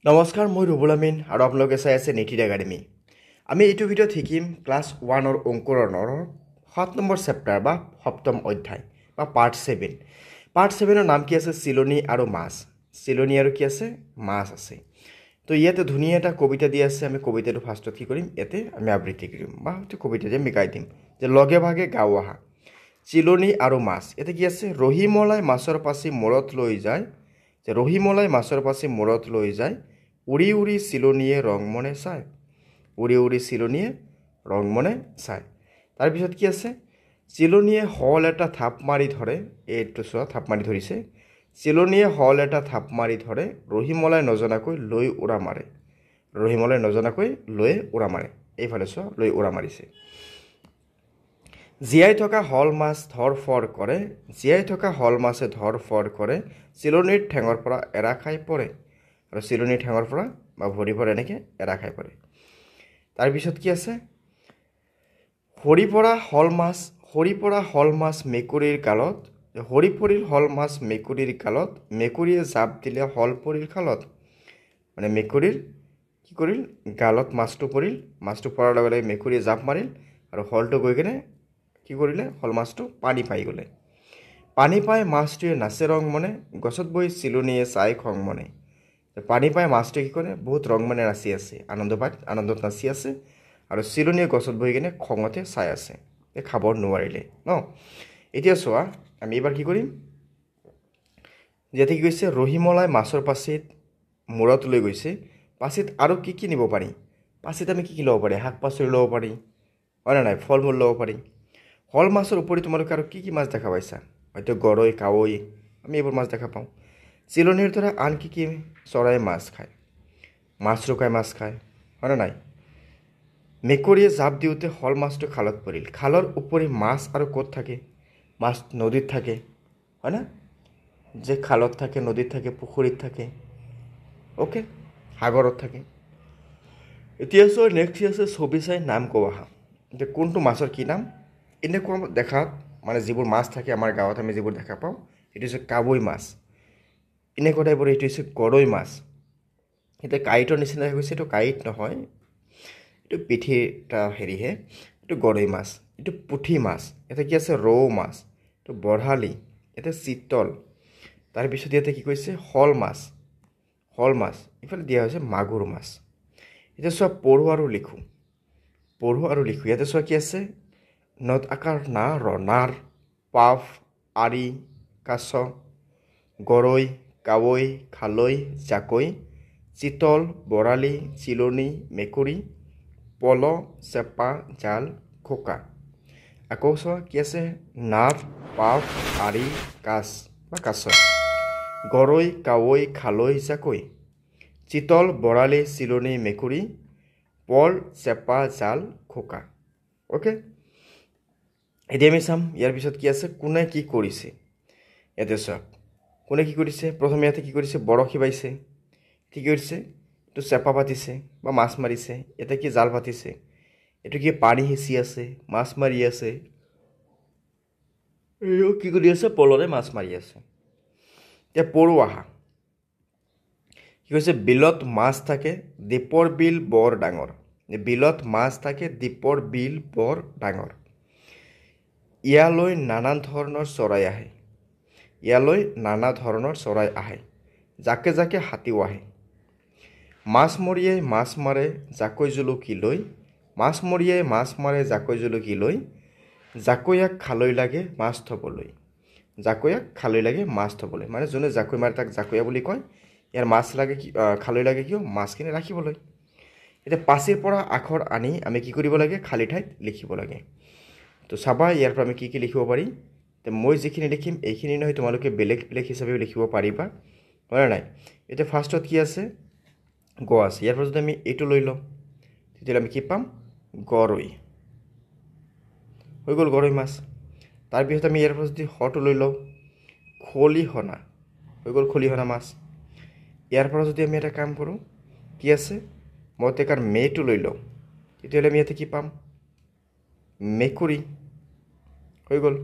নমস্কাৰ, মই ৰুবুল আমিন আৰু আপোনালোকে চাই আছে নিটিড একাডেমি। আমি এইটো ভিডিঅ'ত শিকিম ক্লাছ 1ৰ অংকুৰণৰ 7 নম্বৰ চেপ্টাৰ বা সপ্তম অধ্যায় বা পাৰ্ট 7। পাৰ্ট 7ৰ নাম কি আছে? চিলনী আৰু মাছ। চিলনী আৰু কি আছে? মাছ আছে। তো ইয়াতে ধুনীয়া এটা কবিতা দি আছে। আমি কবিতাটো ফাৰ্ষ্টত কি কৰিম? ইয়াতে আমি আবৃত্তি কৰিম বা কবিতাতে আমি গাই দিম যে লগে ভাগে গাঁও আহা চিলনী আৰু মাছ। ইয়াতে কি আছে? ৰহিমলাই মাছৰ পাছি মূৰত লৈ যায়, যে ৰহিমলাই মাছৰ পাছি মূৰত লৈ যায়, উৰি উৰি চিলনীয়ে ৰং মনে চায়, উৰি উৰি চিলনীয়ে ৰং মনে চায়। তাৰপিছত কি আছে? চিলনীয়ে হল এটা থাপ মাৰি ধৰে, এইটো চোৱা থাপ মাৰি ধৰিছে। চিলনীয়ে হল এটা থাপ মাৰি ধৰে, ৰহিমলাই নজনাকৈ লৈ উৰা মাৰে, ৰহিমলাই নজনাকৈ লৈ উৰা মাৰে। এইফালে চোৱা, লৈ উৰা মাৰিছে। জীয়াই থকা হল মাছ ধৰ ফৰ কৰে, জীয়াই থকা হল মাছে ধৰ ফৰ কৰে, চিলনীৰ ঠেঙৰ পৰা এৰা খাই পৰে, আৰু চিলনীৰ ঠেঙৰ পৰা বা ভৰি পৰা এনেকৈ এৰা খাই পৰে। তাৰপিছত কি আছে? সৰি পৰা হল মাছ মেকুৰীৰ গালত, সৰি পৰিল হল মাছ মেকুৰীৰ গালত, মেকুৰীয়ে জাপ দিলে হল পৰিল খালত। মানে মেকুৰীৰ কি কৰিল? গালত মাছটো পৰিল, মাছটো পৰাৰ লগে লগে মেকুৰীয়ে জাপ মাৰিল আৰু হলটো গৈ কিনে কি কৰিলে? হল মাছটো পানী পাই গ'লে। পানী পাই মাছটোৱে নাচে ৰং মনে, গছত বহি চিলনীয়ে চাই খং মনে। পানী পাই মাছটোৱে কি কৰে? বহুত ৰং মনে নাচি আছে, আনন্দত নাচি আছে, আৰু চিলনীয়ে গছত বহি কিনে খঙতে চাই আছে, খাব নোৱাৰিলে ন। এতিয়া চোৱা, আমি এইবাৰ কি কৰিম? ইয়াতে কি কৈছে? ৰহিমলাই মাছৰ পাচিত মূৰত লৈ গৈছে। পাচিত আৰু কি কি নিব পাৰি? পাচিত আমি কি কি ল'ব পাৰি? শাক পাচলি ল'ব পাৰি, হয়নে নাই? ফল মূল ল'ব পাৰি। হল মাছৰ উপৰি তোমালোকে আৰু কি কি মাছ দেখা পাইছা? হয়তো গৰৈ, কাৱৈ, আমি এইবোৰ মাছ দেখা পাওঁ। চিলনীৰ দৰে আন কি কি চৰাই মাছ খায়? মাছৰোকাই মাছ খায়, হয়নে নাই? মেকুৰীয়ে জাপ দিওঁতে হল মাছটো খালত পৰিল। খালৰ উপৰি মাছ আৰু ক'ত থাকে? মাছ নদীত থাকে, হয়নে? যে খালত থাকে, নদীত থাকে, পুখুৰীত থাকে, অ'কে, সাগৰত থাকে। এতিয়া চোৱা, নেক্সট আছে ছবি চাই নাম ক'ব আহা। এতিয়া কোনটো মাছৰ কি নাম? এনেকুৱা দেখাত মানে যিবোৰ মাছ থাকে আমাৰ গাঁৱত আমি যিবোৰ দেখা পাওঁ, সেইটো হৈছে কাৱৈ মাছ। এনেকুৱা টাইপৰ এইটো হৈছে গৰৈ মাছ। এতিয়া কাঁইটৰ নিচিনা হৈ গৈছে, এইটো কাঁইট নহয়, এইটো পিঠিৰ এটা হেৰিহে, এইটো গৰৈ মাছ। এইটো পুঠি মাছ। ইয়াতে কি আছে? ৰৌ মাছ। এইটো বৰালি, ইয়াতে চিতল। তাৰপিছত ইয়াতে কি কৈছে? শল মাছ, শল মাছ। ইফালে দিয়া হৈছে মাগুৰ মাছ। এতিয়া চোৱা, পঢ়ো আৰু লিখোঁ, পঢ়ো আৰু লিখোঁ। ইয়াতে চোৱা কি আছে? নদ আকাৰ না ৰনাৰ, পাভ, আৰি, কাছ, গৰৈ, কাৱৈ, খালৈ, জাকৈ, চিতল, বৰালি, চিলনী, মেকুৰী, পল, চেপা, জাল, খোকা। আকৌ চোৱা কি আছে? নাভ, পাভ, আৰি, কাছ বা কাছ, গৰৈ, কাৱৈ, খালৈ, জাকৈ, চিতল, বৰালি, চিলনী, মেকুৰী, পল, চেপা, জাল, খোকা। অ'কে, এতিয়া আমি চাম ইয়াৰ পিছত কি আছে? কোনে কি কৰিছে? ইয়াতে চাওক, কোনে কি কৰিছে? প্ৰথমে ইয়াতে কি কৰিছে? বৰশী বাইছে, কি কৰিছে? এইটো চেপা পাতিছে বা মাছ মাৰিছে। ইয়াতে কি? জাল পাতিছে। এইটো কি? পানী সিঁচি আছে, মাছ মাৰি আছে। এইটো কি কৰি আছে? পলৰে মাছ মাৰি আছে। এতিয়া পঢ়ো আহা। কি কৈছে? বিলত মাছ থাকে, দ্বীপৰ বিল বৰ ডাঙৰ। বিলত মাছ থাকে, দ্বীপৰ বিল বৰ ডাঙৰ। ইয়ালৈ নানান ধৰণৰ চৰাই আহে, ইয়ালৈ নানা ধৰণৰ চৰাই আহে, জাকে জাকে হাতীও আহে। মাছমৰীয়াই মাছ মাৰে জাকৈ জুলুকি লৈ, মাছমৰীয়াই মাছ মাৰে জাকৈ জুলুকি লৈ, জাকৈয়াক খালৈ লাগে মাছ থ'বলৈ, জাকৈয়াক খালৈ লাগে মাছ থ'বলৈ। মানে যোনে জাকৈ মাৰে তাক জাকৈয়া বুলি কয়। ইয়াৰ মাছ লাগে কি? খালৈ লাগে কিয়? মাছখিনি ৰাখিবলৈ। এতিয়া পাচিৰ পৰা আখৰ আনি আমি কি কৰিব লাগে? খালী ঠাইত লিখিব লাগে। তো চাবা, ইয়াৰ পৰা আমি কি কি লিখিব পাৰি? তো মই যিখিনি লিখিম এইখিনি নহয়, তোমালোকে বেলেগ বেলেগ হিচাপেও লিখিব পাৰিবা, হয়নে নাই? এতিয়া ফাৰ্ষ্টত কি আছে? গ আছে। ইয়াৰ পৰা যদি আমি এইটো লৈ লওঁ, তেতিয়াহ'লে আমি কি পাম? গৰৈ। হৈ গ'ল গৰৈ মাছ। তাৰপিছত আমি ইয়াৰ পৰা যদি হটো লৈ লওঁ, খলিহনা। হৈ গ'ল খলিহনা মাছ। ইয়াৰ পৰা যদি আমি এটা কাম কৰোঁ, কি আছে? মই টেকাৰ মেটো লৈ লওঁ, তেতিয়াহ'লে আমি ইয়াতে কি পাম? মেকুৰী। হৈ গ'ল।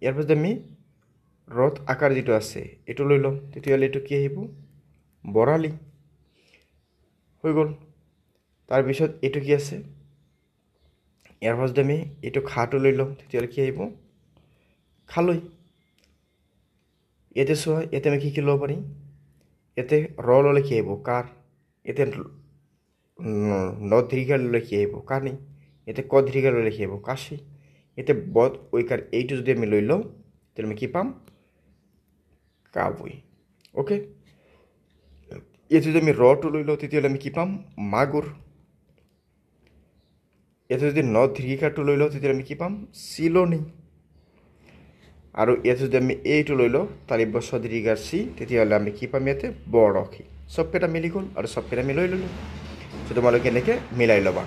ইয়াৰ পৰা যদি আমি ৰথ আকাৰ যিটো আছে এইটো লৈ লওঁ, তেতিয়াহ'লে এইটো কি আহিব? বৰালি। হৈ গ'ল তাৰপিছত এইটো কি আছে ইয়াৰ পাছত আমি এইটো খাটো লৈ লওঁ তেতিয়াহ'লে কি আহিব খালৈ ইয়াতে চোৱা ইয়াতে আমি কি ল'ব পাৰিম ইয়াতে ল'লে কি আহিব কাৰ ইয়াতে ন দীৰ্ঘ ল'লে কি আহিব কানি ইয়াতে ক দীৰ্ঘ ল'লে কি আহিব কাশী ইয়াতে বদ ঐকাৰ এইটো যদি আমি লৈ লওঁ তেতিয়াহ'লে আমি কি পাম কাবুই অ'কে ইয়াতে যদি আমি ৰটো লৈ লওঁ তেতিয়াহ'লে আমি কি পাম মাগুৰ ইয়াতে যদি ন দীৰ্ঘিকাৰটো লৈ লওঁ তেতিয়াহ'লে আমি কি পাম চিলনি আৰু ইয়াতে যদি আমি এইটো লৈ লওঁ তালিব্য দীৰ্ঘিকাৰ চি তেতিয়াহ'লে আমি কি পাম ইয়াতে বৰশী চবকেইটা মিলি গ'ল আৰু চবকেইটা আমি লৈ ল'লোঁ তোমালোকে এনেকৈ মিলাই ল'বা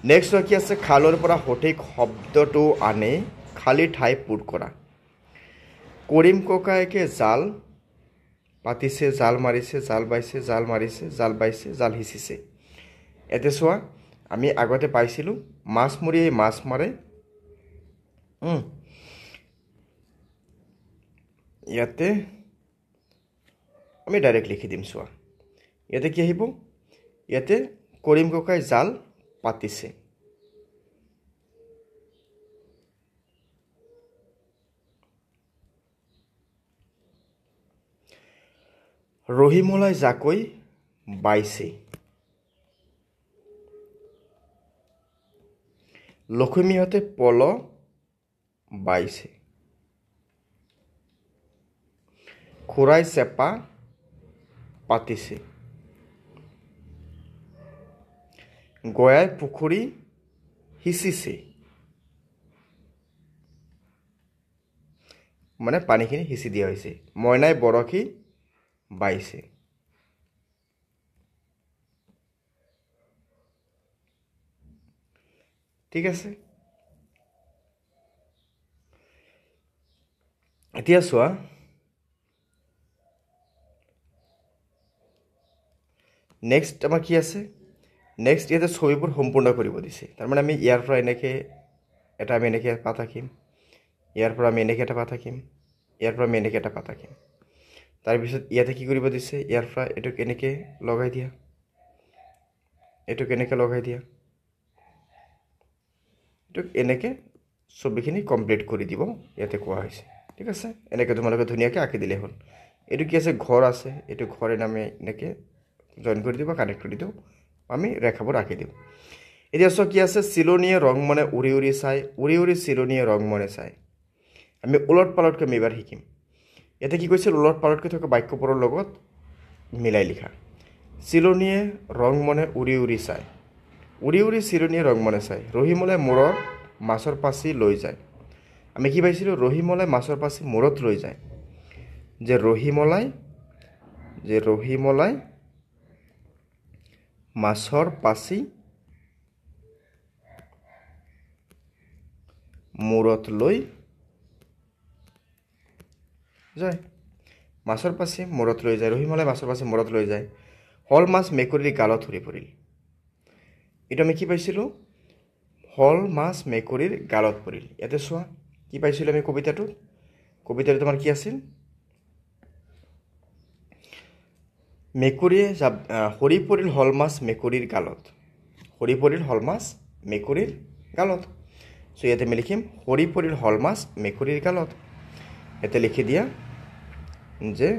নেক্সট কি আছে খালৰ পৰা সঠিক শব্দটো আনি খালী ঠাই পূৰ কৰা কৰিম ককায়েকে জাল পাতিছে জাল মাৰিছে জাল বাইছে জাল মাৰিছে জাল বাইছে জাল সিঁচিছে ইয়াতে চোৱা আমি আগতে পাইছিলোঁ মাছমৰীয়াই মাছ মাৰে ইয়াতে আমি ডাইৰেক্ট লিখি দিম চোৱা ইয়াতে কি আহিব ইয়াতে কৰিম ককাই জাল পাতিছে ৰহিমলাই জাকৈ বাইছে লক্ষ্মীহঁতে পল বাইছে খুৰাই চেপা পাতিছে গয়াই পুখুৰী সিঁচিছে মানে পানীখিনি সিঁচি দিয়া হৈছে মইনাই বৰশী বাইছে ঠিক আছে এতিয়া চোৱা নেক্সট আমাৰ কি আছে নেক্সট ইয়াতে ছবিবোৰ সম্পূৰ্ণ কৰিব দিছে তাৰমানে আমি ইয়াৰ পৰা এনেকৈ এটা আমি এনেকৈ পাত আঁকিম ইয়াৰ পৰা আমি এনেকৈ এটা পাত আঁকিম ইয়াৰ পৰা আমি এনেকৈ এটা পাত আঁকিম তাৰপিছত ইয়াতে কি কৰিব দিছে ইয়াৰ পৰা এইটোক এনেকৈ লগাই দিয়া এইটোক এনেকৈ লগাই দিয়া এইটোক এনেকৈ ছবিখিনি কমপ্লিট কৰি দিব ইয়াতে কোৱা হৈছে ঠিক আছে এনেকৈ তোমালোকে ধুনীয়াকৈ আঁকি দিলে হ'ল এইটো কি আছে ঘৰ আছে এইটো ঘৰে নামে এনেকৈ জইন কৰি দিওঁ বা কানেক্ট কৰি দিওঁ আমি ৰেখাবোৰ আঁকি দিওঁ এতিয়া চোৱা কি আছে চিলনীয়ে ৰং মনে উৰি উৰি চাই উৰি উৰি চিলনীয়ে ৰং মনে চাই আমি ওলট পালটকৈ আমি এবাৰ শিকিম ইয়াতে কি কৈছিল ওলট পালটকৈ থকা বাক্যবোৰৰ লগত মিলাই লিখা চিলনীয়ে ৰং মনে উৰি উৰি চাই উৰি উৰি চিলনীয়ে ৰং মনে চাই ৰহিমলাই মূৰত মাছৰ পাচি লৈ যায় আমি কি পাইছিলোঁ ৰহিমলাই মাছৰ পাচি মূৰত লৈ যায় যে ৰহিমলাই মাছৰ পাচি মূৰত লৈ যায় মাছৰ পাচি মূৰত লৈ যায় ৰহিমলাই মাছৰ পাচি মূৰত লৈ যায় হল মাছ মেকুৰীৰ গালত ধৰি পৰিল এইটো আমি কি পাইছিলোঁ হল মাছ মেকুৰীৰ গালত পৰিল ইয়াতে চোৱা কি পাইছিলোঁ আমি কবিতাটো তোমাৰ কি আছিল মেকুৰীয়ে সৰি পৰিল হল মাছ মেকুৰীৰ গালত সৰি পৰিল হল মাছ মেকুৰীৰ গালত চ' ইয়াতে আমি লিখিম সৰি পৰিল হল মাছ মেকুৰীৰ গালত ইয়াতে লিখি দিয়া যে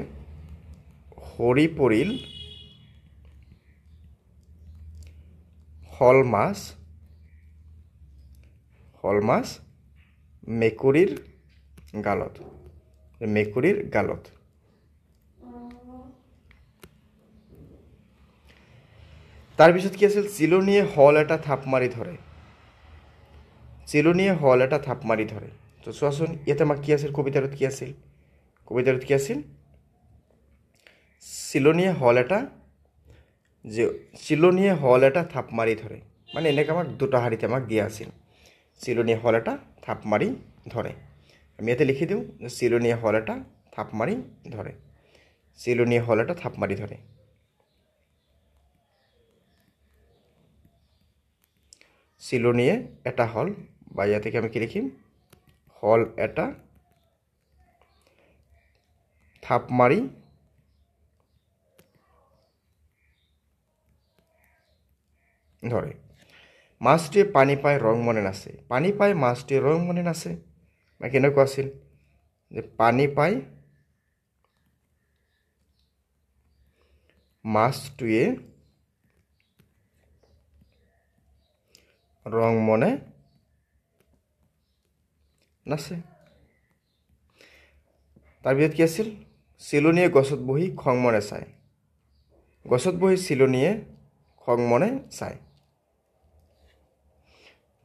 সৰি পৰিল হল মাছ মেকুৰীৰ গালত তাৰপিছত কি আছিল চিলনীয়ে হল এটা থাপ মাৰি ধৰে তো চোৱাচোন ইয়াতে আমাক কি আছিল কবিতাটোত কি আছিল চিলনীয়ে হল এটা থাপ মাৰি ধৰে মানে এনেকৈ আমাক দুটা শাৰীতে আমাক দিয়া আছিল চিলনীয়ে হল এটা থাপ মাৰি ধৰে আমি ইয়াতে লিখি দিওঁ চিলনীয়ে হল এটা থাপ মাৰি ধৰে চিলনীয়ে এটা হল বা ইয়াতে আমি কি লিখিম হল এটা থাপ মাৰি ধৰে মাছটোৱে পানী পাই ৰং মনে নাচে পানী পাই মাছটোৱে ৰং মনে নাচে বা কেনেকুৱা আছিল যে পানী পাই মাছটোৱে ৰং মনে নাচে তাৰপিছত কি আছিল চিলনীয়ে গছত বহি খং মনে চায় গছত বহি চিলনীয়ে খং মনে চায়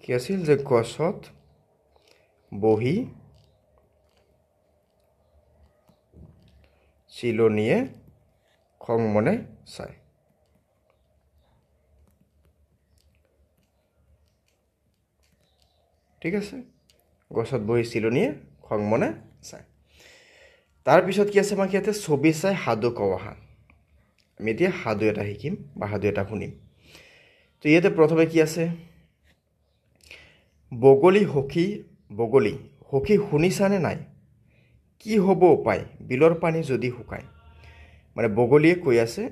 কি আছিল যে গছত বহি চিলনীয়ে খং মনে চায় ঠিক আছে গছত বহি চিলনীয়ে খং মনে চায় তাৰপিছত কি আছে আমাক ইয়াতে ছবি চাই সাধু কোৱা আমি এতিয়া সাধু এটা শিকিম বা সাধু এটা শুনিম তো ইয়াতে প্ৰথমে কি আছে বগলী সখী শুনিছানে নাই কি হ'ব উপায় বিলৰ পানী যদি শুকায় মানে বগলীয়ে কৈ আছে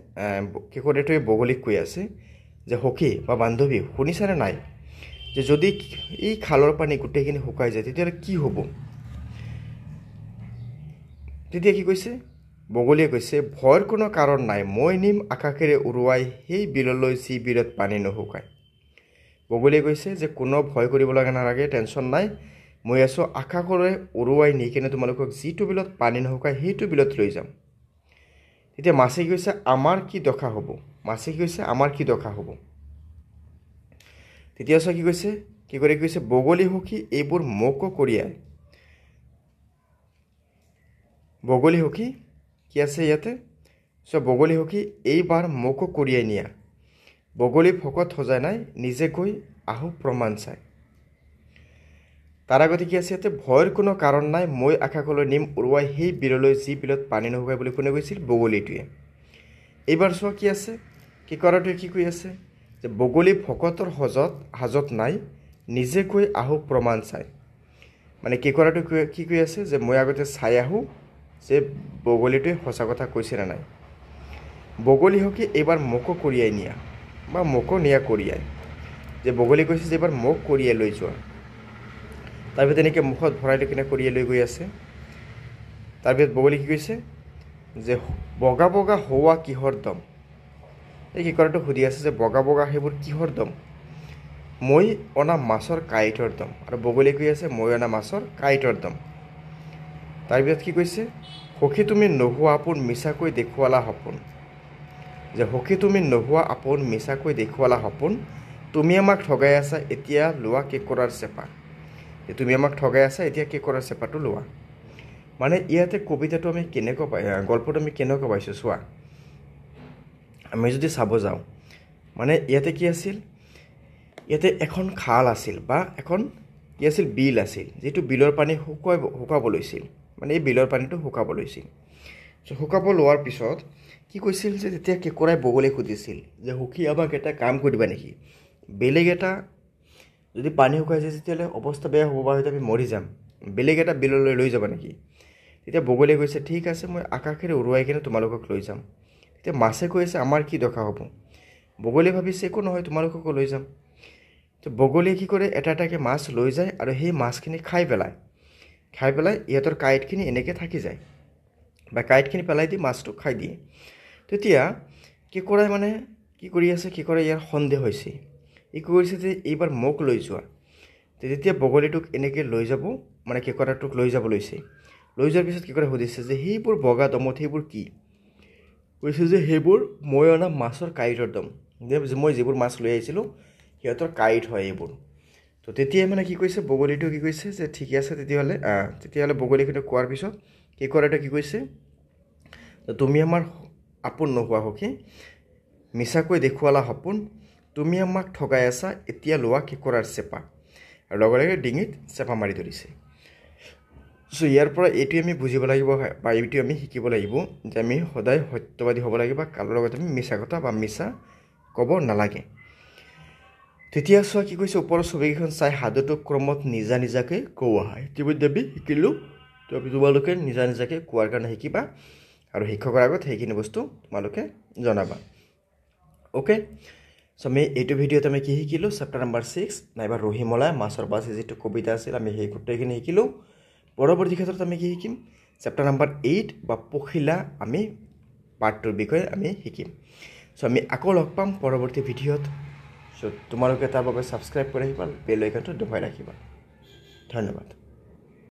কেকোৰেটোৱে বগলীক কৈ আছে যে সখী বা বান্ধৱী শুনিছানে নাই যে যদি এই খালৰ পানী গোটেইখিনি শুকাই যায় তেতিয়াহ'লে কি হ'ব তেতিয়া কি কৈছে বগলীয়ে কৈছে ভয়ৰ কোনো কাৰণ নাই মই নিম আকাশেৰে উৰুৱাই সেই বিললৈ যি বিলত পানী নুশুকায় বগলীয়ে কৈছে যে কোনো ভয় কৰিব লগা নালাগে টেনশ্যন নাই মই আছোঁ আকাশলৈ উৰুৱাই নি কিনে তোমালোকক যিটো বিলত পানী নুশুকায় সেইটো বিলত লৈ যাম তেতিয়া মাছে কৈছে আমাৰ কি দশা হ'ব মাছে কৈছে আমাৰ কি দশা হ'ব তেতিয়া কি কৈছে কি কৰি কৈছে বগলী সখী এইবোৰ মোকো কঢ়িয়ায় বগলী সখী কি আছে ইয়াতে বগলী সখী এইবাৰ মোকো কঢ়িয়াই নিয়া বগলী ভকত সজাই নাই নিজে গৈ আহো প্ৰমাণ চাই তাৰ আগতে কি আছে ইয়াতে ভয়ৰ কোনো কাৰণ নাই মই আকাশলৈ নিম উৰুৱাই সেই বিললৈ যি বিলত পানী নুশুকায় বুলি কোনে কৈছিল বগলীটোৱে এইবাৰ চোৱা কি আছে কি কৰাটোৱে কি কৈ আছে যে বগলী ভকতৰ হাজত নাই নিজে গৈ আহো প্ৰমাণ চাই মানে কি কৰাটো কি কৈ আছে যে মই আগতে চাই আহোঁ যে বগলীটোৱে সঁচা কথা কৈছে নে নাই বগলী সখী এইবাৰ মোকো কঢ়িয়াই নিয়া বা মোকো নিয়া কঢ়িয়াই যে বগলী কৈছে যে এইবাৰ মোক কঢ়িয়াই লৈ যোৱা তাৰপিছত এনেকৈ মুখত ভৰাই লৈ কিনে কঢ়িয়াই লৈ গৈ আছে তাৰপিছত বগলী কি কৈছে যে বগা বগা হোৱা কিহৰ দম এই কি কৰাটো সুধি আছে যে বগা বগা সেইবোৰ কিহৰ দম মই অনা মাছৰ কাঁইটৰ দম আৰু বগলীয়ে কৈ আছে মই অনা মাছৰ কাঁইটৰ দম তাৰপিছত কি কৈছে সখী তুমি নোহোৱা আপোন মিছাকৈ দেখুৱালা সপোন যে সখী তুমি নোহোৱা আপোন মিছাকৈ দেখুৱালা সপোন তুমি আমাক ঠগাই আছা এতিয়া লোৱা কেঁকোৰাৰ চেপা যে তুমি আমাক ঠগাই আছা এতিয়া কেঁকোৰাৰ চেপাটো লোৱা মানে ইয়াতে কবিতাটো আমি কেনেকৈ গল্পটো আমি কেনেকৈ পাইছোঁ চোৱা আমি যদি চাব যাওঁ মানে ইয়াতে কি আছিল ইয়াতে এখন খাল আছিল বা এখন কি আছিল বিল আছিল যিটো বিলৰ পানী শুকাব লৈছিল মানে এই বিলৰ পানীটো শুকাব লৈছিল শুকাব লোৱাৰ পিছত কি কৈছিল যে তেতিয়া কেঁকোৰাই বগলীক সুধিছিল যে সখী আমাক এটা কাম কৰিবা নেকি বেলেগ এটা যদি পানী শুকাই যায় তেতিয়াহ'লে অৱস্থা বেয়া হ'ব বা হয়তো আমি মৰি যাম বেলেগ এটা বিললৈ লৈ যাবা নেকি তেতিয়া বগলীয়ে কৈছে ঠিক আছে মই আকাশেৰে উৰুৱাই কিনে তোমালোকক লৈ যাম তেতিয়া মাছে কৈ আছে আমাৰ কি দশা হ'ব বগলীয়ে ভাবিছে একো নহয় তোমালোককো লৈ যাম তো বগলীয়ে কি কৰে এটা এটাকৈ মাছ লৈ যায় আৰু সেই মাছখিনি খাই পেলাই ইহঁতৰ কাঁইটখিনি এনেকৈ থাকি যায় বা কাঁইটখিনি পেলাই দি মাছটো খাই দিয়ে তেতিয়া কেঁকোৰাই মানে কি কৰি আছে কেঁকোৰাই ইয়াৰ সন্দেহ হৈছে ই কি কৰিছে যে এইবাৰ মোক লৈ যোৱা তেতিয়া বগলীটোক এনেকৈ লৈ যাব মানে কেঁকোৰাটোক লৈ যাব লৈছে লৈ যোৱাৰ পিছত কেঁকোৰাই সুধিছে যে সেইবোৰ বগা দমত সেইবোৰ কি কৈছে যে সেইবোৰ মই অনা মাছৰ কাঁইটৰ দম মই যিবোৰ মাছ লৈ আহিছিলোঁ সিহঁতৰ কাঁইট হয় এইবোৰ তো তেতিয়াই মানে কি কৈছে বগলীটো কি কৈছে যে ঠিকে আছে তেতিয়াহ'লে বগলীখিনি কোৱাৰ পিছত কেঁকোৰাটোৱে কি কৈছে তুমি আমাৰ আপোন নোহোৱা সখী মিছাকৈ দেখুৱালা সপোন তুমি আমাক ঠগাই আছা এতিয়া লোৱা কেঁকোৰাৰ চেপা আৰু লগে লগে ডিঙিত চেপা মাৰি ধৰিছে চ' ইয়াৰ পৰা এইটোৱে আমি বুজিব লাগিব বা এইটো আমি শিকিব লাগিব যে আমি সদায় সত্যবাদী হ'ব লাগিব বা কাৰো লগত আমি মিছা কথা বা মিছা ক'ব নালাগে তেতিয়া চোৱা কি কৈছে ওপৰৰ ছবিকেইখন চাই সাধুটো ক্ৰমত নিজা নিজাকৈ কোৱা হয় ইতিমধ্যে আমি শিকিলোঁ তো তোমালোকে নিজা নিজাকৈ কোৱাৰ কাৰণে শিকিবা আৰু শিক্ষকৰ আগত সেইখিনি বস্তু তোমালোকে জনাবা অ'কে চ' আমি এইটো ভিডিঅ'ত আমি কি শিকিলোঁ চেপ্টাৰ নম্বৰ 6 নাইবা ৰহিমলাই মাছৰ বাছি যিটো কবিতা আছিল আমি সেই গোটেইখিনি শিকিলোঁ পৰৱৰ্তী ক্ষেত্ৰত আমি কি শিকিম চেপ্টাৰ নম্বৰ 8 বা পখিলা আমি পাৰ্ট 2ৰ বিষয়ে আমি শিকিম চ' আমি আকৌ লগ পাম পৰৱৰ্তী ভিডিঅ'ত চ' তোমালোকে তাৰ বাবে ছাবস্ক্ৰাইব কৰি আহিবা বেল আইকনটো দবাই ৰাখিবা ধন্যবাদ